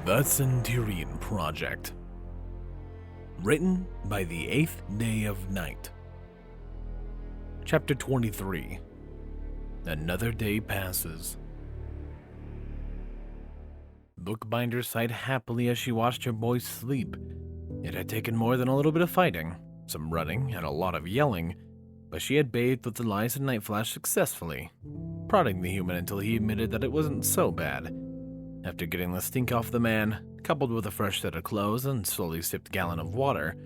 The Centurion Project. Written by the 8th Day of Night. Chapter 23. Another day passes. Bookbinder sighed happily as she watched her boy sleep. It had taken more than a little bit of fighting, some running, and a lot of yelling, but she had bathed with Elias and Night Flash successfully, prodding the human until he admitted that it wasn't so bad. After getting the stink off the man, coupled with a fresh set of clothes and slowly sipped gallon of water,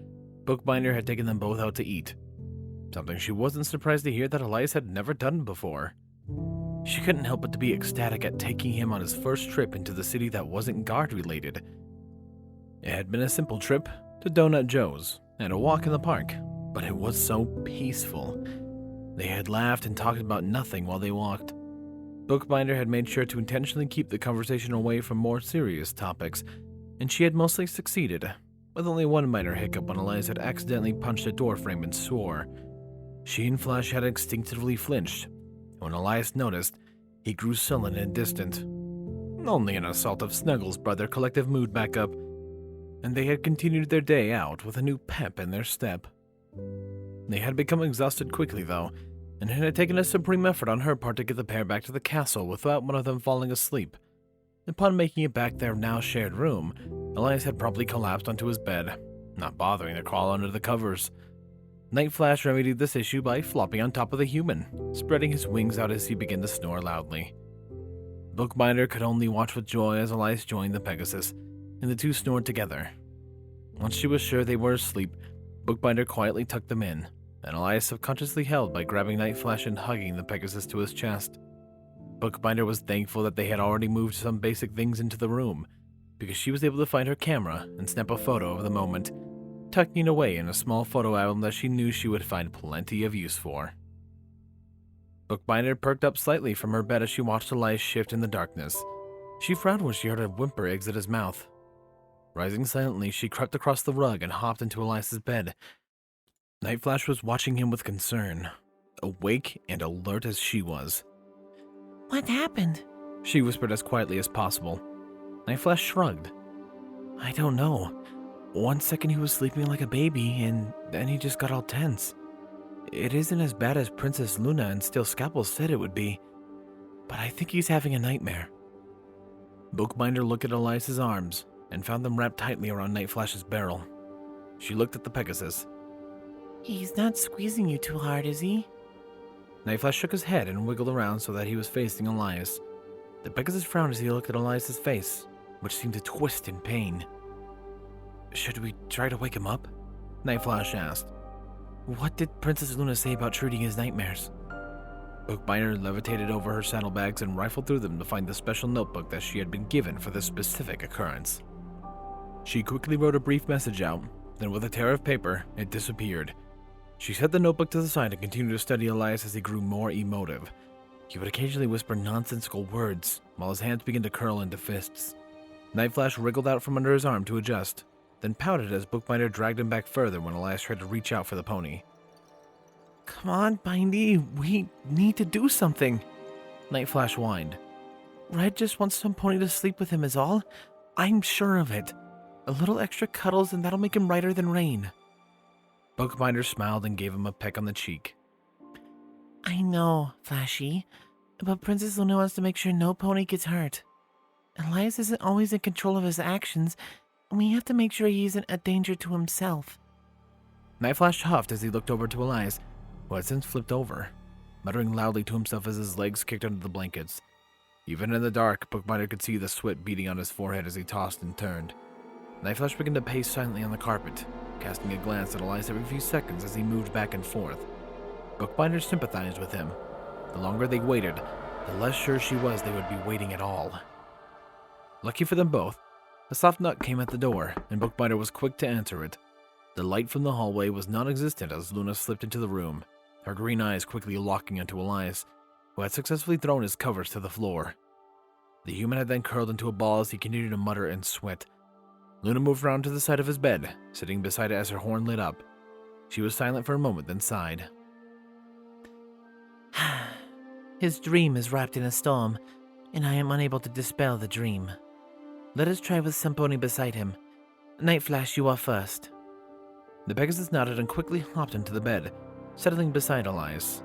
Bookbinder had taken them both out to eat. Something she wasn't surprised to hear that Elias had never done before. She couldn't help but to be ecstatic at taking him on his first trip into the city that wasn't guard-related. It had been a simple trip to Donut Joe's and a walk in the park, but it was so peaceful. They had laughed and talked about nothing while they walked. Bookbinder had made sure to intentionally keep the conversation away from more serious topics, and she had mostly succeeded, with only one minor hiccup when Elias had accidentally punched a doorframe and swore. She and Flash had instinctively flinched. When Elias noticed, he grew sullen and distant. Only an assault of snuggles brought their collective mood back up, and they had continued their day out with a new pep in their step. They had become exhausted quickly, though, and it had taken a supreme effort on her part to get the pair back to the castle without one of them falling asleep. Upon making it back their now shared room, Elias had promptly collapsed onto his bed, not bothering to crawl under the covers. Night Flash remedied this issue by flopping on top of the human, spreading his wings out as he began to snore loudly. Bookbinder could only watch with joy as Elias joined the Pegasus, and the two snored together. Once she was sure they were asleep, Bookbinder quietly tucked them in, and Elias subconsciously held by grabbing Night Flash and hugging the Pegasus to his chest. Bookbinder was thankful that they had already moved some basic things into the room, because she was able to find her camera and snap a photo of the moment, tucking it away in a small photo album that she knew she would find plenty of use for. Bookbinder perked up slightly from her bed as she watched Elias shift in the darkness. She frowned when she heard a whimper exit his mouth. Rising silently, she crept across the rug and hopped into Elias's bed. Night Flash was watching him with concern, awake and alert as she was. "What happened?" She whispered as quietly as possible. Night Flash shrugged. "I don't know. One second he was sleeping like a baby, and then he just got all tense. It isn't as bad as Princess Luna and Steel Scalpel said it would be, but I think he's having a nightmare." Bookbinder looked at Elias's arms and found them wrapped tightly around Night Flash's barrel. She looked at the Pegasus. "He's not squeezing you too hard, is he?" Night Flash shook his head and wiggled around so that he was facing Elias. The Pegasus frowned as he looked at Elias's face, which seemed to twist in pain. "Should we try to wake him up?" Night Flash asked. "What did Princess Luna say about treating his nightmares?" Bookbinder levitated over her saddlebags and rifled through them to find the special notebook that she had been given for this specific occurrence. She quickly wrote a brief message out, then with a tear of paper, it disappeared. She set the notebook to the side and continued to study Elias as he grew more emotive. He would occasionally whisper nonsensical words, while his hands began to curl into fists. Night Flash wriggled out from under his arm to adjust, then pouted as Bookbinder dragged him back further when Elias tried to reach out for the pony. "Come on, Bindy, we need to do something," Night Flash whined. "Red just wants some pony to sleep with him is all. I'm sure of it. A little extra cuddles and that'll make him brighter than rain." Bookbinder smiled and gave him a peck on the cheek. "I know, Flashy, but Princess Luna wants to make sure no pony gets hurt. Elias isn't always in control of his actions, and we have to make sure he isn't a danger to himself." Night Flash huffed as he looked over to Elias, who had since flipped over, muttering loudly to himself as his legs kicked under the blankets. Even in the dark, Bookbinder could see the sweat beading on his forehead as he tossed and turned. Night Flash began to pace silently on the carpet, casting a glance at Elias every few seconds as he moved back and forth. Bookbinder sympathized with him. The longer they waited, the less sure she was they would be waiting at all. Lucky for them both, a soft knock came at the door, and Bookbinder was quick to answer it. The light from the hallway was non-existent as Luna slipped into the room, her green eyes quickly locking onto Elias, who had successfully thrown his covers to the floor. The human had then curled into a ball as he continued to mutter and sweat. Luna moved round to the side of his bed, sitting beside it as her horn lit up. She was silent for a moment, then sighed. "His dream is wrapped in a storm, and I am unable to dispel the dream." Let us try with Semponi beside him. Night Flash, you are first. The Pegasus nodded and quickly hopped into the bed, settling beside Elias.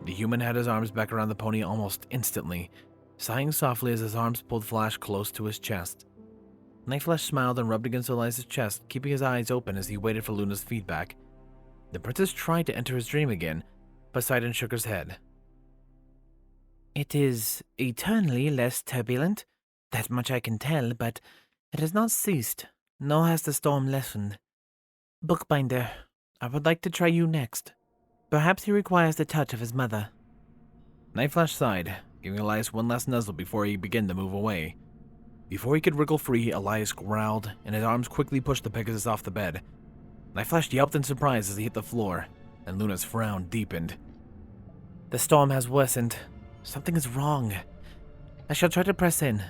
The human had his arms back around the pony almost instantly, sighing softly as his arms pulled Flash close to his chest. Night Flash smiled and rubbed against Elias' chest, keeping his eyes open as he waited for Luna's feedback. The princess tried to enter his dream again, Poseidon shook his head. It is eternally less turbulent, that much I can tell, but it has not ceased, nor has the storm lessened. Bookbinder, I would like to try you next. Perhaps he requires the touch of his mother. Night Flash sighed, giving Elias one last nuzzle before he began to move away. Before he could wriggle free, Elias growled, and his arms quickly pushed the Pegasus off the bed. Night Flash yelped in surprise as he hit the floor, and Luna's frown deepened. The storm has worsened. Something is wrong. I shall try to press in.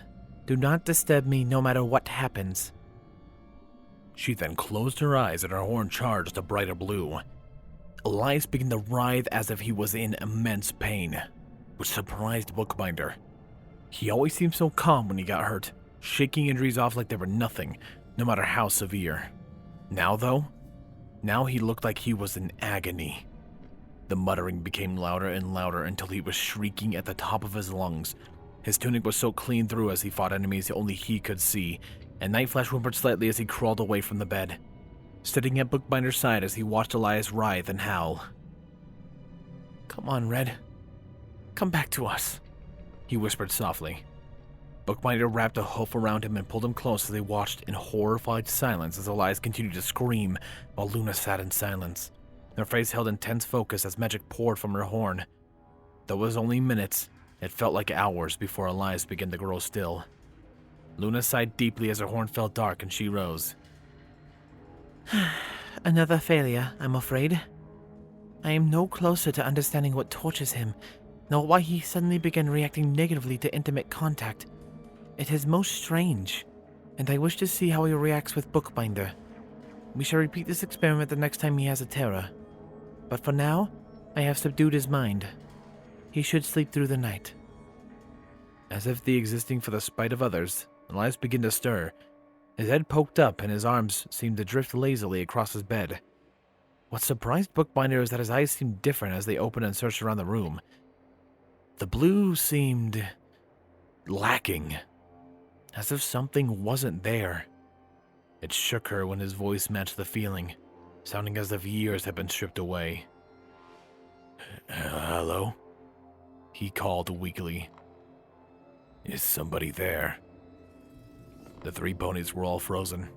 Do not disturb me no matter what happens. She then closed her eyes and her horn charged a brighter blue. Elias began to writhe as if he was in immense pain, which surprised Bookbinder. He always seemed so calm when he got hurt, shaking injuries off like they were nothing, no matter how severe. Now though, he looked like he was in agony. The muttering became louder and louder until he was shrieking at the top of his lungs. His tunic was soaked clean through as he fought enemies only he could see, and Night Flash whimpered slightly as he crawled away from the bed, sitting at Bookbinder's side as he watched Elias writhe and howl. Come on, Red. Come back to us, he whispered softly. Bookbinder wrapped a hoof around him and pulled him close as they watched in horrified silence as Elias continued to scream while Luna sat in silence. Her face held intense focus as magic poured from her horn. Though it was only minutes, it felt like hours before Elias began to grow still. Luna sighed deeply as her horn felt dark and she rose. Another failure, I'm afraid. I am no closer to understanding what tortures him, nor why he suddenly began reacting negatively to intimate contact. It is most strange, and I wish to see how he reacts with Bookbinder. We shall repeat this experiment the next time he has a terror. But for now, I have subdued his mind. He should sleep through the night. As if the existing for the spite of others, Elias began to stir. His head poked up and his arms seemed to drift lazily across his bed. What surprised Bookbinder is that his eyes seemed different as they opened and searched around the room. The blue seemed lacking, as if something wasn't there. It shook her when his voice matched the feeling, sounding as if years had been stripped away. Hello? He called weakly. Is somebody there? The three ponies were all frozen.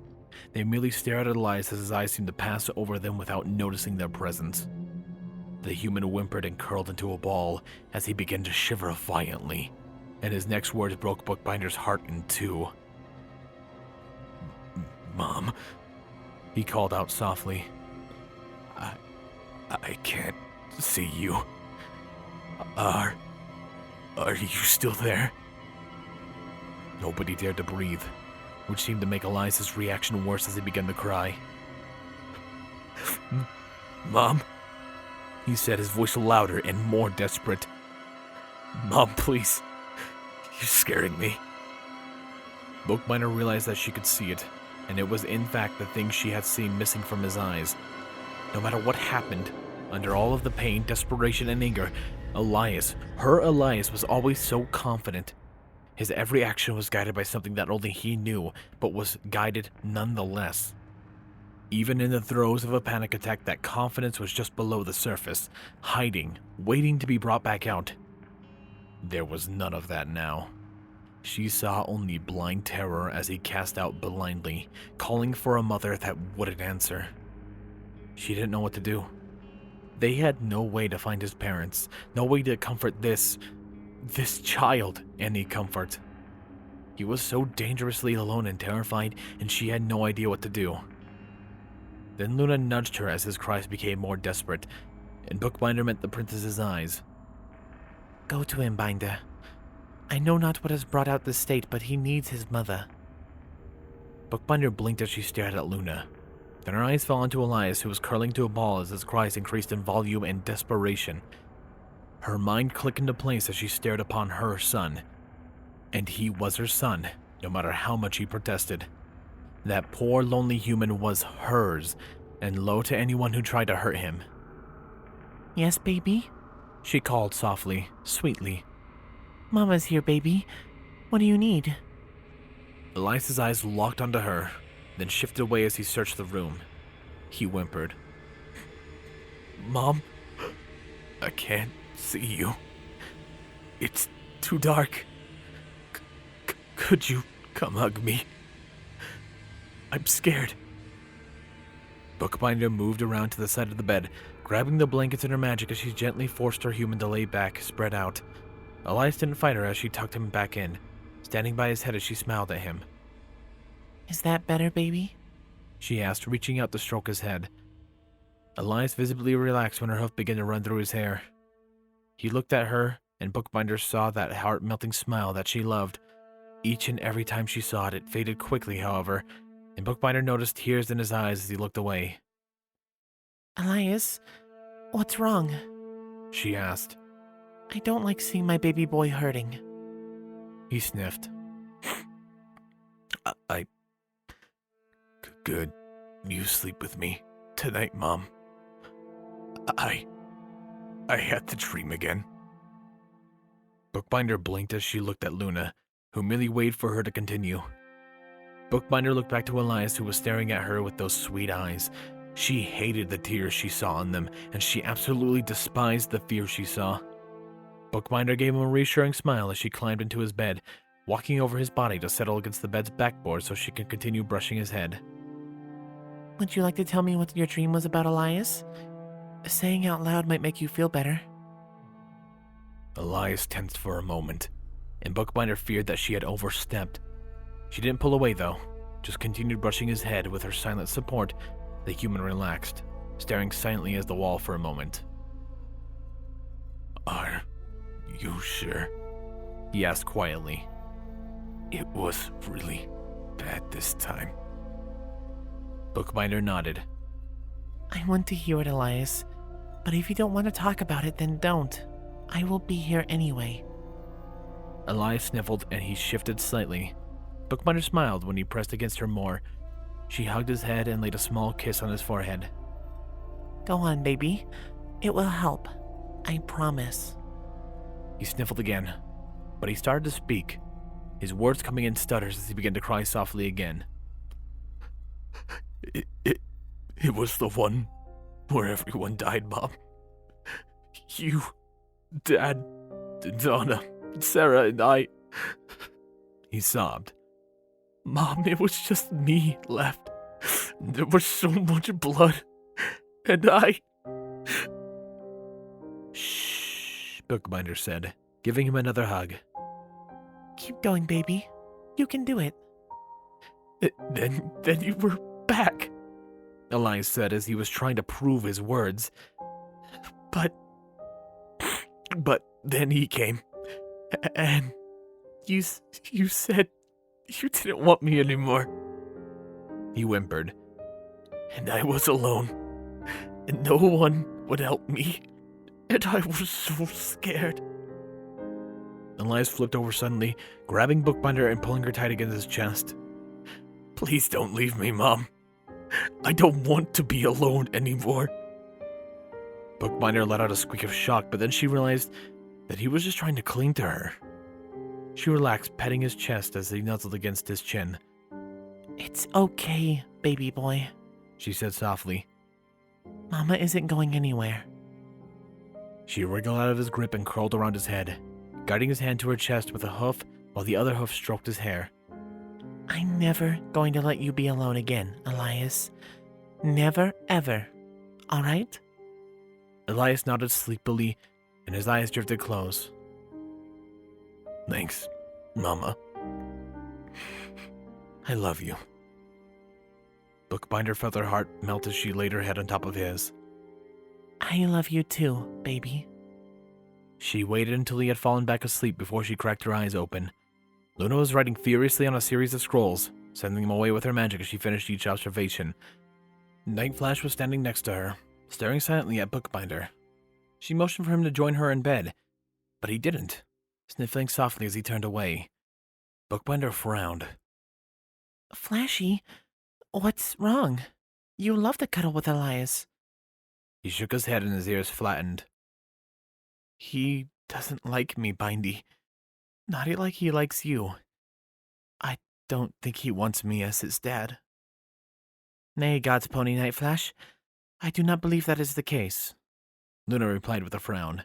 They merely stared at Elias as his eyes seemed to pass over them without noticing their presence. The human whimpered and curled into a ball as he began to shiver violently, and his next words broke Bookbinder's heart in two. Mom, he called out softly. I can't see you. Are you still there? Nobody dared to breathe, which seemed to make Elias's reaction worse as he began to cry. Mom, he said, his voice louder and more desperate. Mom, please. You're scaring me. Bookbinder realized that she could see it, and it was in fact the thing she had seen missing from his eyes. No matter what happened, under all of the pain, desperation, and anger, Elias, her Elias, was always so confident. His every action was guided by something that only he knew, but was guided nonetheless. Even in the throes of a panic attack, that confidence was just below the surface, hiding, waiting to be brought back out. There was none of that now. She saw only blind terror as he cast out blindly, calling for a mother that wouldn't answer. She didn't know what to do. They had no way to find his parents, no way to comfort this child any comfort. He was so dangerously alone and terrified, and she had no idea what to do. Then Luna nudged her as his cries became more desperate, and Bookbinder met the princess's eyes. Go to him, Binder. I know not what has brought out this state, but he needs his mother. Bookbinder blinked as she stared at Luna. Then her eyes fell onto Elias, who was curling to a ball as his cries increased in volume and desperation. Her mind clicked into place as she stared upon her son. And he was her son, no matter how much he protested. That poor lonely human was hers, and low to anyone who tried to hurt him. Yes, baby? She called softly, sweetly. Mama's here, baby. What do you need? Elias's eyes locked onto her, then shifted away as he searched the room. He whimpered. Mom, I can't see you. It's too dark. Could you come hug me? I'm scared. Bookbinder moved around to the side of the bed, grabbing the blankets in her magic as she gently forced her human to lay back, spread out. Elias didn't fight her as she tucked him back in, standing by his head as she smiled at him. Is that better, baby? She asked, reaching out to stroke his head. Elias visibly relaxed when her hoof began to run through his hair. He looked at her, and Bookbinder saw that heart-melting smile that she loved. Each and every time she saw it, it faded quickly, however, and Bookbinder noticed tears in his eyes as he looked away. Elias, what's wrong? She asked. I don't like seeing my baby boy hurting. He sniffed. Good. You sleep with me tonight, Mom. I had the dream again. Bookbinder blinked as she looked at Luna, who merely waited for her to continue. Bookbinder looked back to Elias, who was staring at her with those sweet eyes. She hated the tears she saw on them, and she absolutely despised the fear she saw. Bookbinder gave him a reassuring smile as she climbed into his bed, walking over his body to settle against the bed's backboard so she could continue brushing his head. Would you like to tell me what your dream was about, Elias? Saying out loud might make you feel better. Elias tensed for a moment, and Bookbinder feared that she had overstepped. She didn't pull away, though, just continued brushing his head with her silent support. The human relaxed, staring silently at the wall for a moment. Are you sure? He asked quietly. It was really bad this time. Bookbinder nodded. I want to hear it, Elias, but if you don't want to talk about it, then don't. I will be here anyway. Elias sniffled and he shifted slightly. Bookbinder smiled when he pressed against her more. She hugged his head and laid a small kiss on his forehead. Go on, baby. It will help. I promise. He sniffled again, but he started to speak, his words coming in stutters as he began to cry softly again. It was the one where everyone died, Mom. You, Dad, Donna, Sarah, and I. He sobbed. Mom, it was just me left. There was so much blood, and I... Shh, Bookbinder said, giving him another hug. Keep going, baby. You can do it. Then you were back, Elias said as he was trying to prove his words. But then he came, and you said you didn't want me anymore. He whimpered. And I was alone, and no one would help me, and I was so scared. Elias flipped over suddenly, grabbing Bookbinder and pulling her tight against his chest. Please don't leave me, Mom. I don't want to be alone anymore. Bookbinder let out a squeak of shock, but then she realized that he was just trying to cling to her. She relaxed, petting his chest as he nuzzled against his chin. It's okay, baby boy, she said softly. Mama isn't going anywhere. She wriggled out of his grip and curled around his head, guiding his hand to her chest with a hoof while the other hoof stroked his hair. I'm never going to let you be alone again, Elias. Never, ever. All right? Elias nodded sleepily, and his eyes drifted close. Thanks, Mama. I love you. Bookbinder felt her heart melt as she laid her head on top of his. I love you too, baby. She waited until he had fallen back asleep before she cracked her eyes open. Luna was writing furiously on a series of scrolls, sending them away with her magic as she finished each observation. Night Flash was standing next to her, staring silently at Bookbinder. She motioned for him to join her in bed, but he didn't, sniffling softly as he turned away. Bookbinder frowned. Flashy, what's wrong? You love to cuddle with Elias. He shook his head and his ears flattened. He doesn't like me, Bindy. Not like he likes you. I don't think he wants me as his dad. Nay, God's pony, Nightflash. I do not believe that is the case. Luna replied with a frown.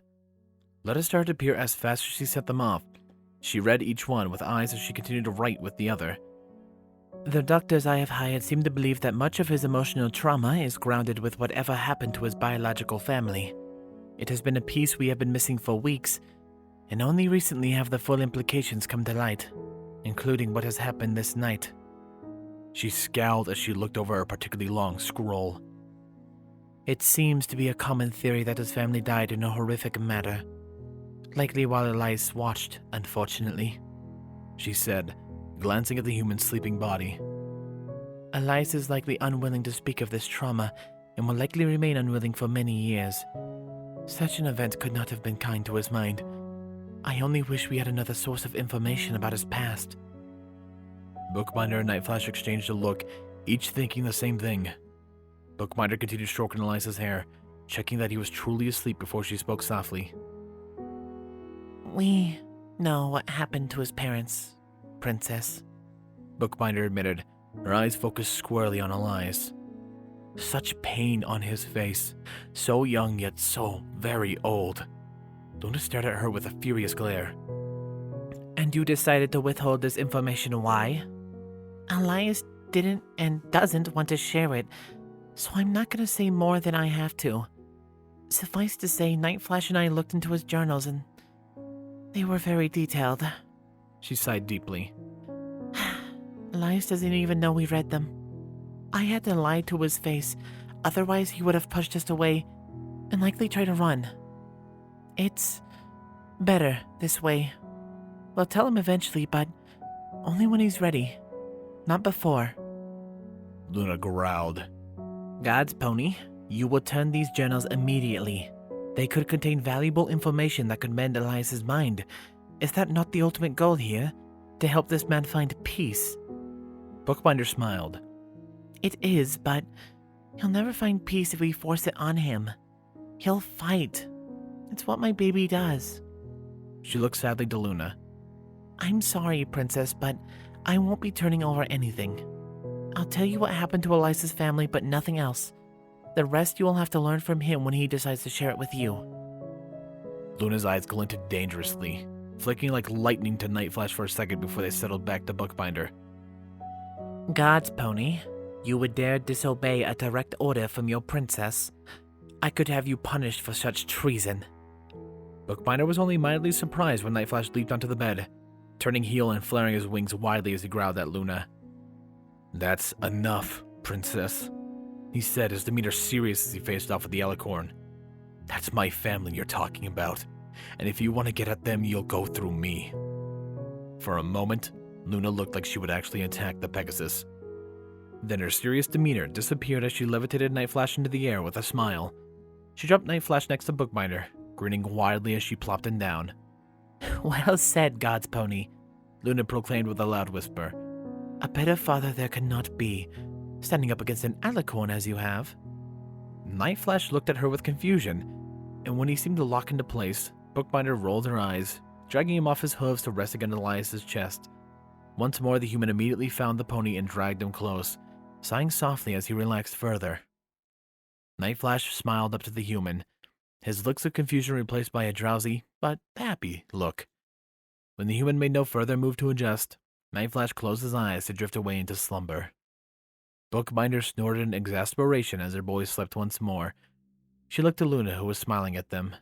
Letters started to appear as fast as she set them off. She read each one with eyes as she continued to write with the other. The doctors I have hired seem to believe that much of his emotional trauma is grounded with whatever happened to his biological family. It has been a piece we have been missing for weeks, and only recently have the full implications come to light, including what has happened this night. She scowled as she looked over a particularly long scroll. It seems to be a common theory that his family died in a horrific manner. Likely while Elias watched, unfortunately, she said, glancing at the human's sleeping body. Elias is likely unwilling to speak of this trauma and will likely remain unwilling for many years. Such an event could not have been kind to his mind. I only wish we had another source of information about his past. Bookbinder and Nightflash exchanged a look, each thinking the same thing. Bookbinder continued stroking Elias's hair, checking that he was truly asleep before she spoke softly. We know what happened to his parents, Princess. Bookbinder admitted, her eyes focused squarely on Elias. Such pain on his face, so young yet so very old. Luna stared at her with a furious glare. And you decided to withhold this information, why? Elias didn't and doesn't want to share it, so I'm not going to say more than I have to. Suffice to say, Nightflash and I looked into his journals and they were very detailed. She sighed deeply. Elias doesn't even know we read them. I had to lie to his face, otherwise he would have pushed us away and likely tried to run. It's better this way. We'll tell him eventually, but only when he's ready, not before. Luna growled. God's pony, you will turn these journals immediately. They could contain valuable information that could mend Elias's mind. Is that not the ultimate goal here? To help this man find peace? Bookbinder smiled. It is, but he'll never find peace if we force it on him. He'll fight. It's what my baby does. She looked sadly to Luna. I'm sorry, Princess, but I won't be turning over anything. I'll tell you what happened to Elias's family, but nothing else. The rest you will have to learn from him when he decides to share it with you. Luna's eyes glinted dangerously, flicking like lightning to Nightflash for a second before they settled back to Bookbinder. God's pony, you would dare disobey a direct order from your princess. I could have you punished for such treason. Bookbinder was only mildly surprised when Nightflash leaped onto the bed, turning heel and flaring his wings widely as he growled at Luna. That's enough, Princess, he said, his demeanor serious as he faced off with the alicorn. That's my family you're talking about, and if you want to get at them, you'll go through me. For a moment, Luna looked like she would actually attack the Pegasus. Then her serious demeanor disappeared as she levitated Nightflash into the air with a smile. She dropped Nightflash next to Bookbinder, grinning wildly as she plopped him down. Well said, God's pony, Luna proclaimed with a loud whisper. A better father there cannot be, standing up against an alicorn as you have. Nightflash looked at her with confusion, and when he seemed to lock into place, Bookbinder rolled her eyes, dragging him off his hooves to rest against Elias's chest. Once more, the human immediately found the pony and dragged him close, sighing softly as he relaxed further. Nightflash smiled up to the human, his looks of confusion replaced by a drowsy, but happy, look. When the human made no further move to adjust, Nightflash closed his eyes to drift away into slumber. Bookbinder snorted in exasperation as her boys slept once more. She looked to Luna, who was smiling at them.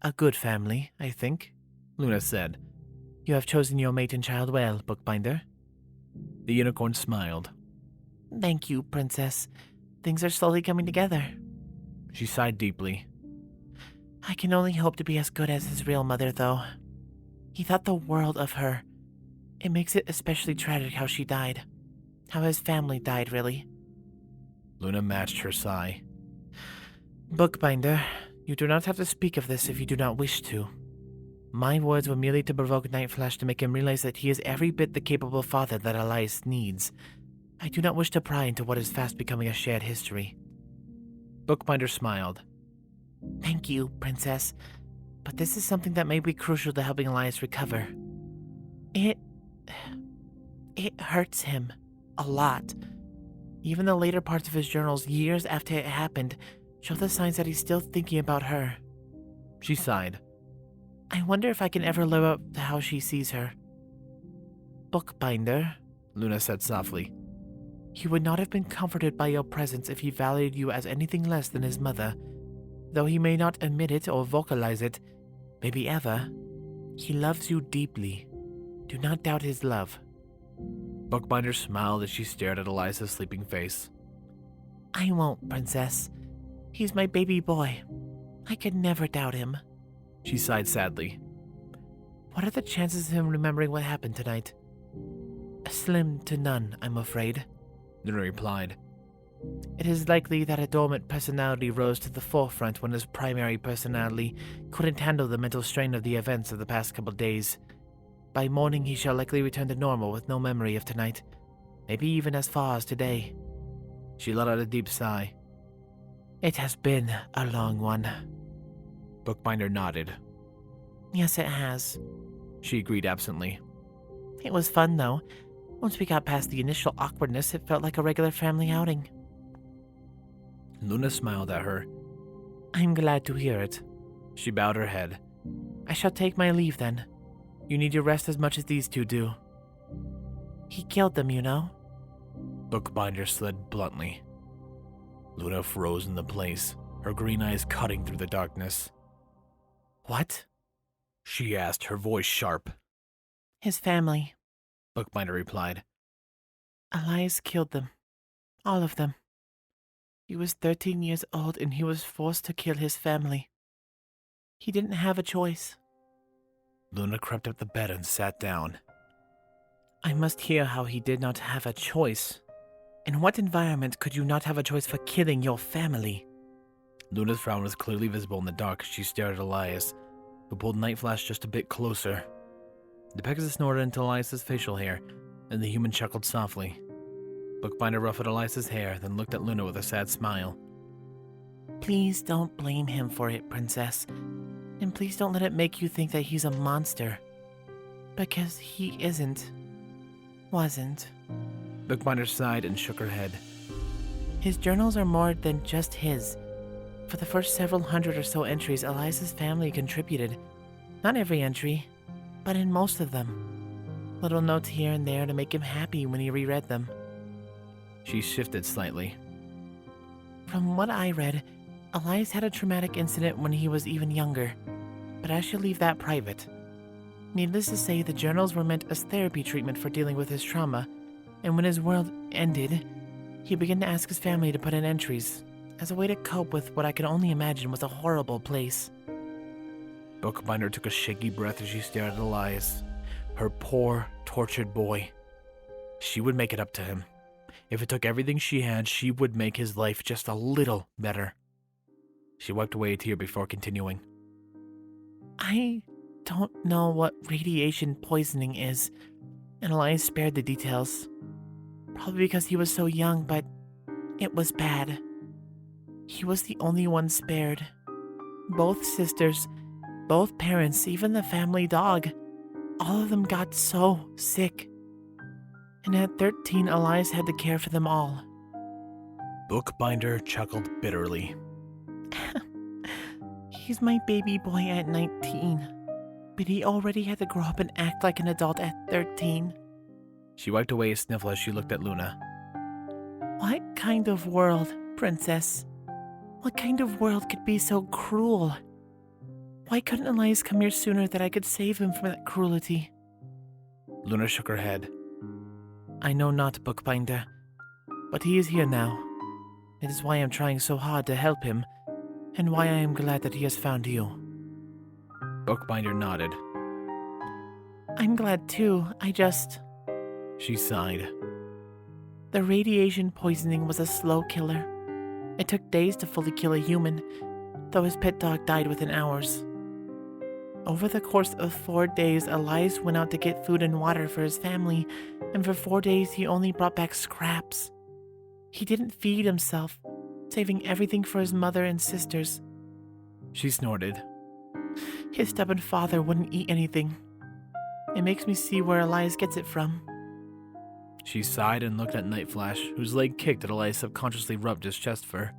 A good family, I think, Luna said. You have chosen your mate and child well, Bookbinder. The unicorn smiled. Thank you, Princess. Things are slowly coming together. She sighed deeply. I can only hope to be as good as his real mother, though. He thought the world of her. It makes it especially tragic how she died. How his family died, really. Luna matched her sigh. Bookbinder, you do not have to speak of this if you do not wish to. My words were merely to provoke Nightflash to make him realize that he is every bit the capable father that Elias needs. I do not wish to pry into what is fast becoming a shared history. Bookbinder smiled. Thank you, Princess, but this is something that may be crucial to helping Elias recover. It hurts him. A lot. Even the later parts of his journals, years after it happened, show the signs that he's still thinking about her. She sighed. I wonder if I can ever live up to how she sees her. Bookbinder, Luna said softly. He would not have been comforted by your presence if he valued you as anything less than his mother. Though he may not admit it or vocalize it, maybe ever, he loves you deeply. Do not doubt his love. Bookbinder smiled as she stared at Eliza's sleeping face. I won't, Princess. He's my baby boy. I could never doubt him. She sighed sadly. What are the chances of him remembering what happened tonight? Slim to none, I'm afraid. Luna replied. It is likely that a dormant personality rose to the forefront when his primary personality couldn't handle the mental strain of the events of the past couple days. By morning he shall likely return to normal with no memory of tonight, maybe even as far as today. She let out a deep sigh. It has been a long one. Bookbinder nodded. Yes, it has. She agreed absently. It was fun, though. Once we got past the initial awkwardness, it felt like a regular family outing. Luna smiled at her. I'm glad to hear it. She bowed her head. I shall take my leave then. You need your rest as much as these two do. He killed them, you know. Bookbinder slid bluntly. Luna froze in the place, her green eyes cutting through the darkness. What? She asked, her voice sharp. His family, Bookbinder replied. Elias killed them. All of them. He was 13 years old and he was forced to kill his family. He didn't have a choice. Luna crept up the bed and sat down. I must hear how he did not have a choice. In what environment could you not have a choice for killing your family? Luna's frown was clearly visible in the dark as she stared at Elias, who pulled Nightflash just a bit closer. The Pegasus snorted into Elias's facial hair, and the human chuckled softly. Bookbinder ruffled Elias's hair, then looked at Luna with a sad smile. Please don't blame him for it, Princess. And please don't let it make you think that he's a monster. Because he isn't. Wasn't. Bookbinder sighed and shook her head. His journals are more than just his. For the first several hundred or so entries, Elias's family contributed. Not every entry, but in most of them. Little notes here and there to make him happy when he reread them. She shifted slightly. From what I read, Elias had a traumatic incident when he was even younger, but I shall leave that private. Needless to say, the journals were meant as therapy treatment for dealing with his trauma, and when his world ended, he began to ask his family to put in entries, as a way to cope with what I can only imagine was a horrible place. Bookbinder took a shaky breath as she stared at Elias, her poor, tortured boy. She would make it up to him. If it took everything she had, she would make his life just a little better. She wiped away a tear before continuing. I don't know what radiation poisoning is, and Elias spared the details. Probably because he was so young, but it was bad. He was the only one spared. Both sisters, both parents, even the family dog. All of them got so sick. And at 13, Elias had to care for them all. Bookbinder chuckled bitterly. He's my baby boy at 19, but he already had to grow up and act like an adult at 13. She wiped away a sniffle as she looked at Luna. What kind of world, Princess? What kind of world could be so cruel? Why couldn't Elias come here sooner that I could save him from that cruelty? Luna shook her head. I know not, Bookbinder, but he is here now. It is why I am trying so hard to help him, and why I am glad that he has found you. Bookbinder nodded. I'm glad too, She sighed. The radiation poisoning was a slow killer. It took days to fully kill a human, though his pet dog died within hours. Over the course of 4 days, Elias went out to get food and water for his family, and for 4 days he only brought back scraps. He didn't feed himself, saving everything for his mother and sisters. She snorted. His stubborn father wouldn't eat anything. It makes me see where Elias gets it from. She sighed and looked at Night Flash, whose leg kicked and Elias subconsciously rubbed his chest fur.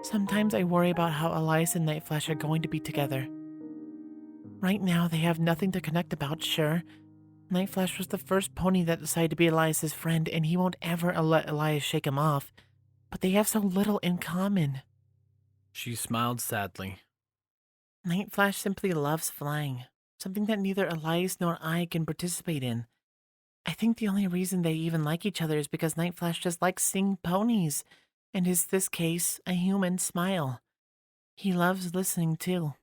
Sometimes I worry about how Elias and Night Flash are going to be together. Right now, they have nothing to connect about, sure. Night Flash was the first pony that decided to be Elias's friend, and he won't ever let Elias shake him off. But they have so little in common. She smiled sadly. Night Flash simply loves flying, something that neither Elias nor I can participate in. I think the only reason they even like each other is because Night Flash just likes seeing ponies, and in this case, a human smile. He loves listening too.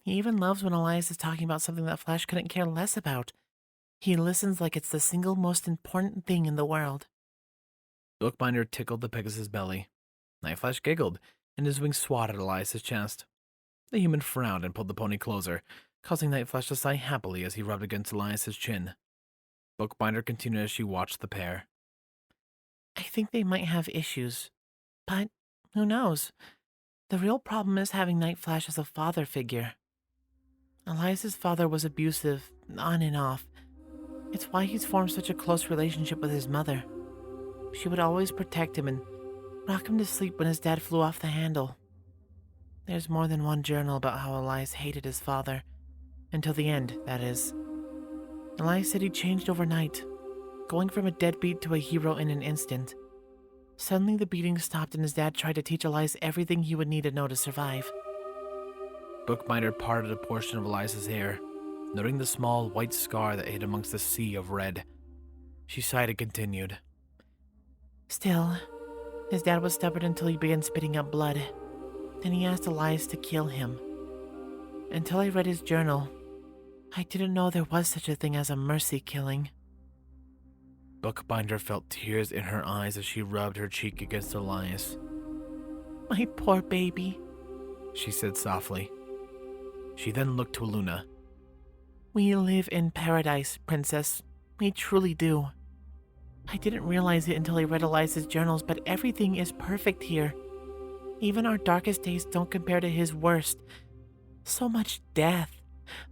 He even loves when Elias is talking about something that Flash couldn't care less about. He listens like it's the single most important thing in the world. Bookbinder tickled the Pegasus' belly. Night Flash giggled, and his wings swatted Elias' chest. The human frowned and pulled the pony closer, causing Night Flash to sigh happily as he rubbed against Elias' chin. Bookbinder continued as she watched the pair. I think they might have issues, but who knows? The real problem is having Night Flash as a father figure. Elias's father was abusive, on and off. It's why he's formed such a close relationship with his mother. She would always protect him and rock him to sleep when his dad flew off the handle. There's more than one journal about how Elias hated his father. Until the end, that is. Elias said he changed overnight, going from a deadbeat to a hero in an instant. Suddenly the beating stopped and his dad tried to teach Elias everything he would need to know to survive. Bookbinder parted a portion of Elias' hair, noting the small white scar that hid amongst the sea of red. She sighed and continued. Still, his dad was stubborn until he began spitting up blood. Then he asked Elias to kill him. Until I read his journal, I didn't know there was such a thing as a mercy killing. Bookbinder felt tears in her eyes as she rubbed her cheek against Elias. My poor baby, she said softly. She then looked to Luna. We live in paradise, Princess. We truly do. I didn't realize it until I read Elias's journals, but everything is perfect here. Even our darkest days don't compare to his worst. So much death,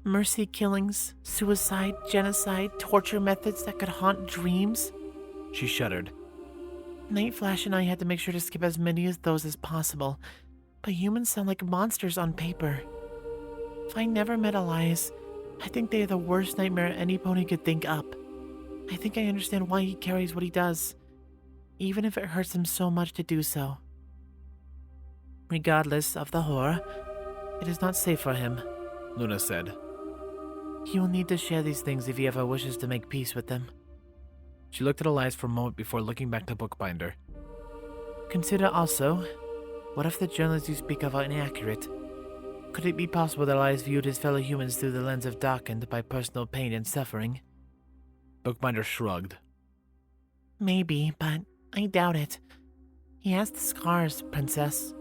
mercy killings, suicide, genocide, torture methods that could haunt dreams. She shuddered. Night Flash and I had to make sure to skip as many of those as possible, but humans sound like monsters on paper. If I never met Elias, I think they are the worst nightmare any pony could think up. I think I understand why he carries what he does, even if it hurts him so much to do so. Regardless of the horror, it is not safe for him, Luna said. He will need to share these things if he ever wishes to make peace with them. She looked at Elias for a moment before looking back to Bookbinder. Consider also, what if the journals you speak of are inaccurate? Could it be possible that Elias viewed his fellow humans through the lens of darkened by personal pain and suffering? Bookbinder shrugged. Maybe, but I doubt it. He has the scars, Princess.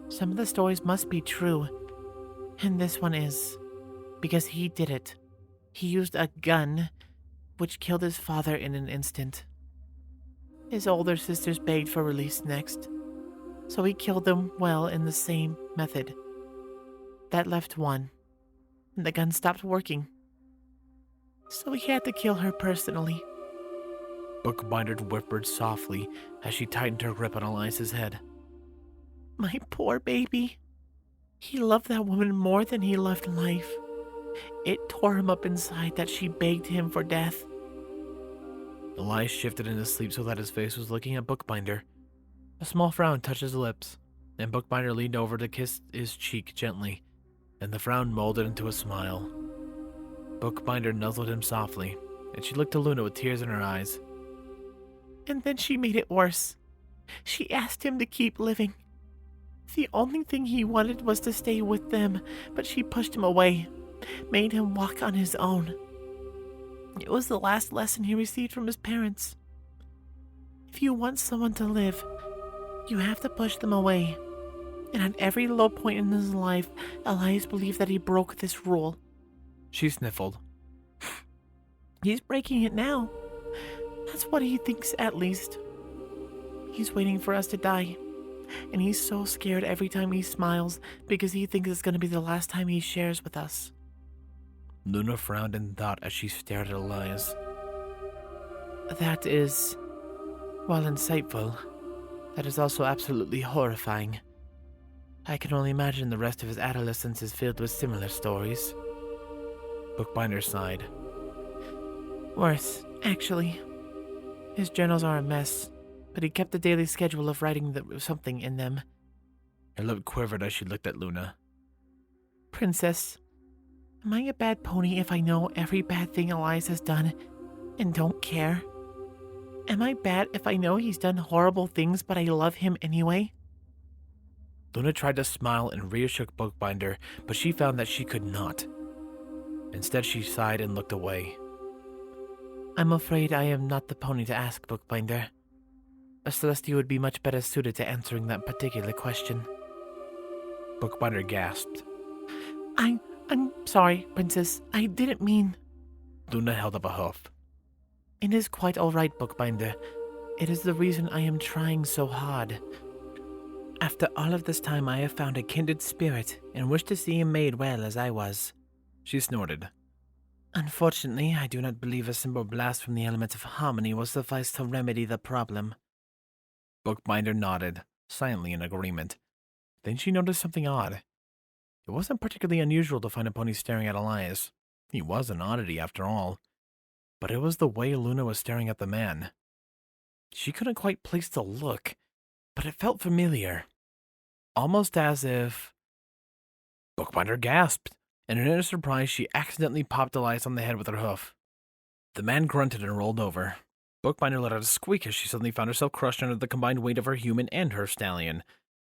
Some of the stories must be true, and this one is, because he did it. He used a gun, which killed his father in an instant. His older sisters begged for release next, so he killed them well in the same method. That left one, and the gun stopped working. So he had to kill her personally. Bookbinder whimpered softly as she tightened her grip on Elias's head. My poor baby. He loved that woman more than he loved life. It tore him up inside that she begged him for death. Elias shifted in his sleep so that his face was looking at Bookbinder. A small frown touched his lips, and Bookbinder leaned over to kiss his cheek gently, and the frown molded into a smile. Bookbinder nuzzled him softly, and she looked to Luna with tears in her eyes. And then she made it worse. She asked him to keep living. The only thing he wanted was to stay with them, but she pushed him away, made him walk on his own. It was the last lesson he received from his parents. If you want someone to live, you have to push them away. And at every low point in his life, Elias believed that he broke this rule. She sniffled. He's breaking it now. That's what he thinks, at least. He's waiting for us to die. And he's so scared every time he smiles because he thinks it's going to be the last time he shares with us. Luna frowned in thought as she stared at Elias. That is, while insightful, that is also absolutely horrifying. I can only imagine the rest of his adolescence is filled with similar stories. Bookbinder sighed. Worse, actually. His journals are a mess, but he kept a daily schedule of writing something in them. Her lip quivered as she looked at Luna. Princess, am I a bad pony if I know every bad thing Elias has done and don't care? Am I bad if I know he's done horrible things but I love him anyway? Luna tried to smile and reassure Bookbinder, but she found that she could not. Instead, she sighed and looked away. I'm afraid I am not the pony to ask, Bookbinder. A Celestia would be much better suited to answering that particular question. Bookbinder gasped. I'm sorry, Princess. I didn't mean... Luna held up a hoof. It is quite all right, Bookbinder. It is the reason I am trying so hard. After all of this time, I have found a kindred spirit and wish to see him made well as I was. She snorted. Unfortunately, I do not believe a simple blast from the elements of harmony will suffice to remedy the problem. Bookbinder nodded, silently in agreement. Then she noticed something odd. It wasn't particularly unusual to find a pony staring at Elias. He was an oddity, after all. But it was the way Luna was staring at the man. She couldn't quite place the look, but it felt familiar. Almost as if... Bookbinder gasped, and in her surprise she accidentally popped Elias on the head with her hoof. The man grunted and rolled over. Bookbinder let out a squeak as she suddenly found herself crushed under the combined weight of her human and her stallion.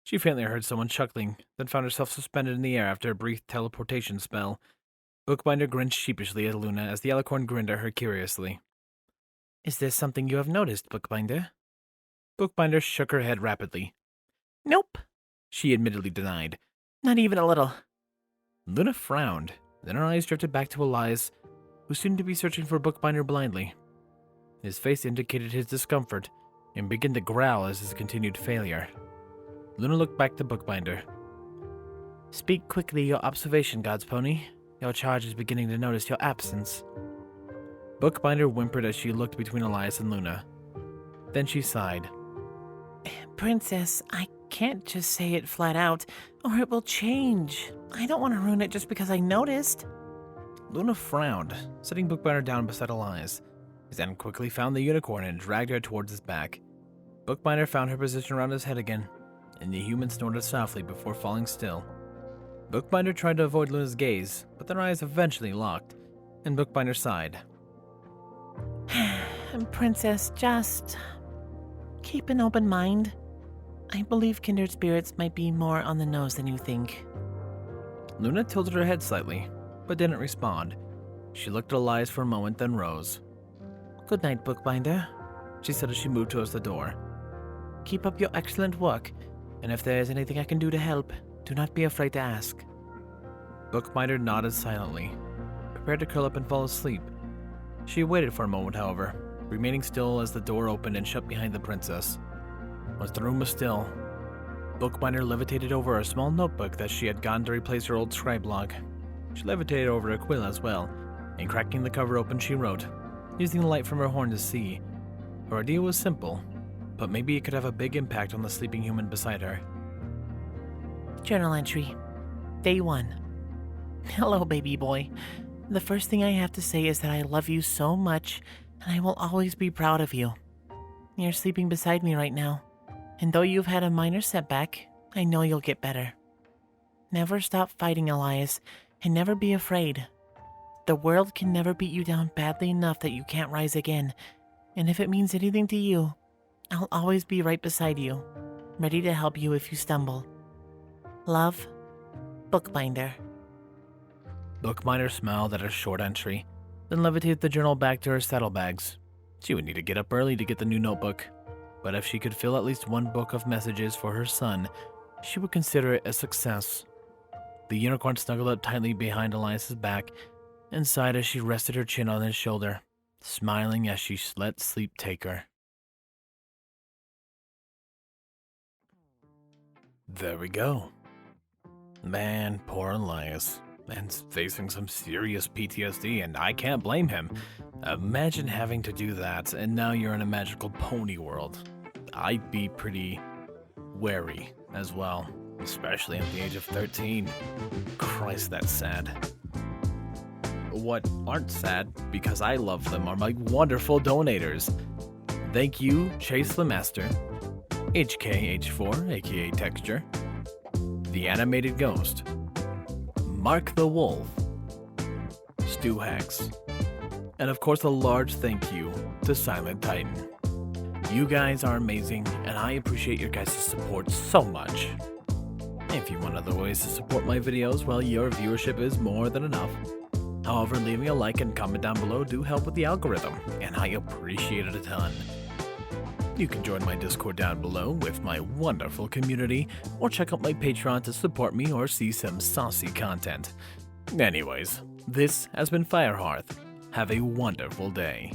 She faintly heard someone chuckling, then found herself suspended in the air after a brief teleportation spell. Bookbinder grinned sheepishly at Luna as the alicorn grinned at her curiously. Is this something you have noticed, Bookbinder? Bookbinder shook her head rapidly. Nope, She admittedly denied. not even a little. Luna frowned, then her eyes drifted back to Elias, who seemed to be searching for Bookbinder blindly. His face indicated his discomfort, and began to growl as his continued failure. Luna looked back to Bookbinder. Speak quickly your observation, God's pony. Your charge is beginning to notice your absence. Bookbinder whimpered as she looked between Elias and Luna. Then she sighed. Princess, I can't just say it flat out, or it will change. I don't want to ruin it just because I noticed. Luna frowned, setting Bookbinder down beside Elias. His hand quickly found the unicorn and dragged her towards his back. Bookbinder found her position around his head again, and the human snorted softly before falling still. Bookbinder tried to avoid Luna's gaze, but their eyes eventually locked, and Bookbinder sighed. Princess, just keep an open mind. I believe kindred spirits might be more on the nose than you think. Luna tilted her head slightly, but didn't respond. She looked at Elias for a moment, then rose. Good night, Bookbinder, She said as she moved towards the door. keep up your excellent work, and if there is anything I can do to help, do not be afraid to ask. Bookbinder nodded silently, prepared to curl up and fall asleep. She waited for a moment, however, remaining still as the door opened and shut behind the princess. Once the room was still, Bookbinder levitated over a small notebook that she had gotten to replace her old scribe log. She levitated over a quill as well, and cracking the cover open she wrote, using the light from her horn to see. Her idea was simple, but maybe it could have a big impact on the sleeping human beside her. Journal entry. Day 1. Hello, baby boy. The first thing I have to say is that I love you so much, and I will always be proud of you. You're sleeping beside me right now, and though you've had a minor setback, I know you'll get better. Never stop fighting, Elias, and never be afraid. The world can never beat you down badly enough that you can't rise again, and if it means anything to you, I'll always be right beside you, ready to help you if you stumble. Love, Bookbinder. Bookbinder smiled at her short entry, then levitated the journal back to her saddlebags. She would need to get up early to get the new notebook, but if she could fill at least one book of messages for her son, she would consider it a success. The unicorn snuggled up tightly behind Elias's back and sighed as she rested her chin on his shoulder, smiling as she let sleep take her. There we go. Man, poor Elias. Man's facing some serious PTSD, and I can't blame him. Imagine having to do that, and now you're in a magical pony world. I'd be pretty wary as well, especially at the age of 13. Christ, that's sad. What aren't sad, because I love them, are my wonderful donators. Thank you, Chase the Master, HKH4, aka Texture, The Animated Ghost, Mark the Wolf, Stu Hacks, and of course a large thank you to Silent Titan. You guys are amazing, and I appreciate your guys' support so much. If you want other ways to support my videos, well, your viewership is more than enough. However, leaving a like and comment down below do help with the algorithm, and I appreciate it a ton. You can join my Discord down below with my wonderful community, or check out my Patreon to support me or see some saucy content. Anyways, this has been Firehearth. Have a wonderful day.